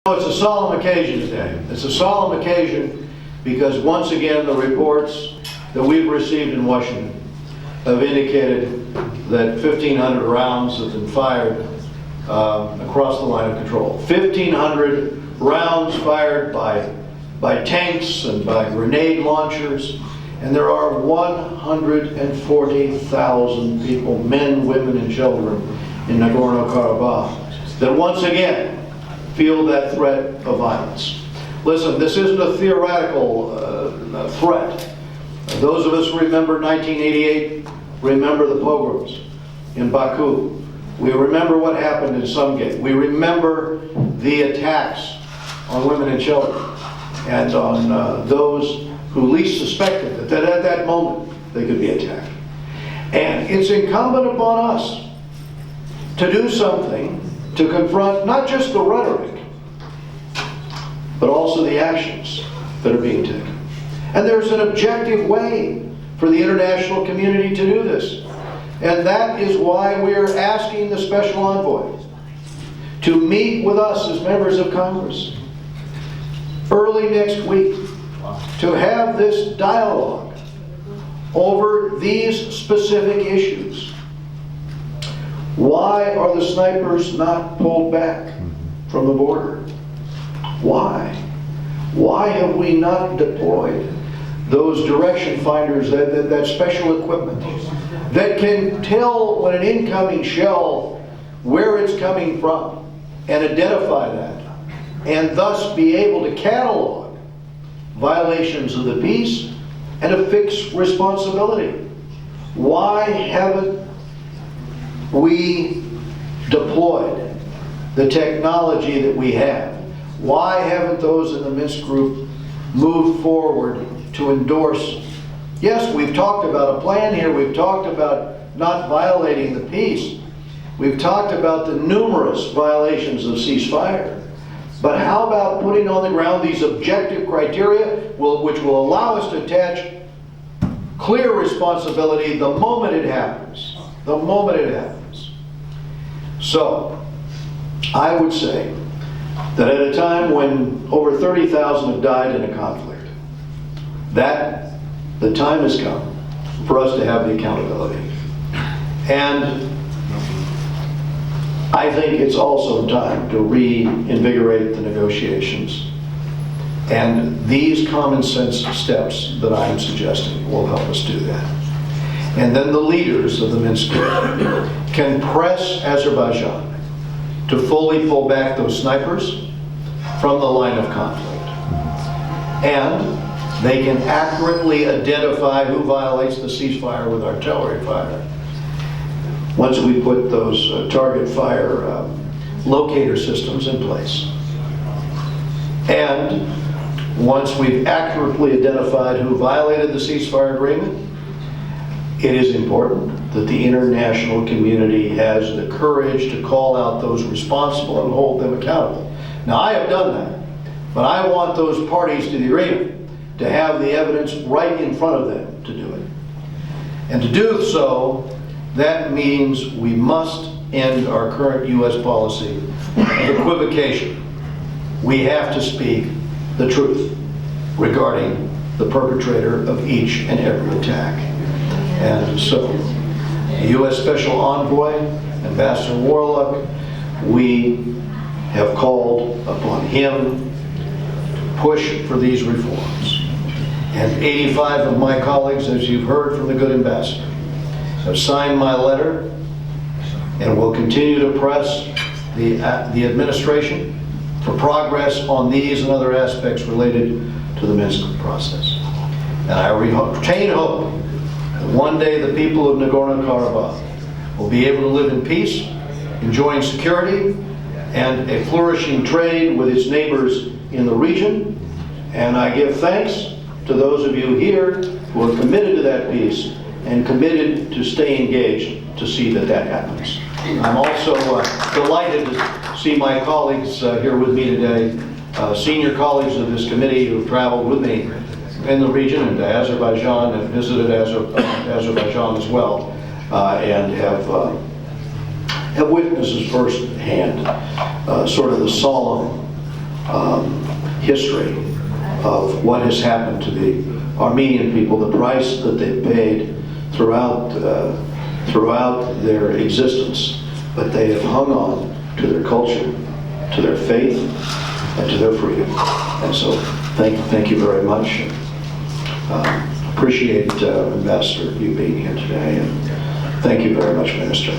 It's a solemn occasion today. It's a solemn occasion because once again the reports that we've received in Washington have indicated that 1,500 rounds have been fired across the line of control. 1,500 rounds fired by tanks and by grenade launchers, and there are 140,000 people, men, women, and children in Nagorno Karabakh that once again feel that threat of violence. Listen, this isn't a theoretical threat. Those of us who remember 1988 remember the pogroms in Baku. We remember what happened in Sumgate. We remember the attacks on women and children and on those who least suspected that at that moment they could be attacked. And it's incumbent upon us to do something to confront not just the rhetoric, but also the actions that are being taken. And there's an objective way for the international community to do this. And that is why we're asking the Special Envoy to meet with us as members of Congress early next week to have this dialogue over these specific issues. Why are the snipers not pulled back from the border? Why? Why have we not deployed those direction finders, that special equipment that can tell when an incoming shell where it's coming from and identify that, and thus be able to catalog violations of the peace and affix responsibility? Why haven't we deployed the technology that we have? Why haven't those in the Minsk group moved forward to endorse? Yes, we've talked about a plan here. We've talked about not violating the peace. We've talked about the numerous violations of ceasefire. But how about putting on the ground these objective criteria which will allow us to attach clear responsibility the moment it happens? The moment it happens. So, I would say that at a time when over 30,000 have died in a conflict, that the time has come for us to have the accountability. And I think it's also time to reinvigorate the negotiations. And these common sense steps that I am suggesting will help us do that. And then the leaders of the Minsk group can press Azerbaijan to fully pull back those snipers from the line of conflict. And they can accurately identify who violates the ceasefire with artillery fire. Once we put those target fire locator systems in place. And once we've accurately identified who violated the ceasefire agreement, it is important that the international community has the courage to call out those responsible and hold them accountable. Now, I have done that, but I want those parties to the agreement to have the evidence right in front of them to do it. And to do so, that means we must end our current U.S. policy of equivocation. We have to speak the truth regarding the perpetrator of each and every attack. And so, the U.S. Special Envoy, Ambassador Warlick, we have called upon him to push for these reforms. And 85 of my colleagues, as you've heard from the good ambassador, have signed my letter and will continue to press the administration for progress on these and other aspects related to the Minsk process. And I retain hope that one day the people of Nagorno Karabakh will be able to live in peace, enjoying security, and a flourishing trade with its neighbors in the region. And I give thanks to those of you here who are committed to that peace and committed to stay engaged to see that that happens. I'm also delighted to see my colleagues here with me today, senior colleagues of this committee who have traveled with me in the region and to Azerbaijan and visited Azerbaijan as well, and have witnessed firsthand sort of the solemn history of what has happened to the Armenian people, the price that they've paid throughout their existence, but they have hung on to their culture, to their faith, and to their freedom. And so thank you very much. Appreciate, Ambassador, you being here today, and thank you very much, Minister.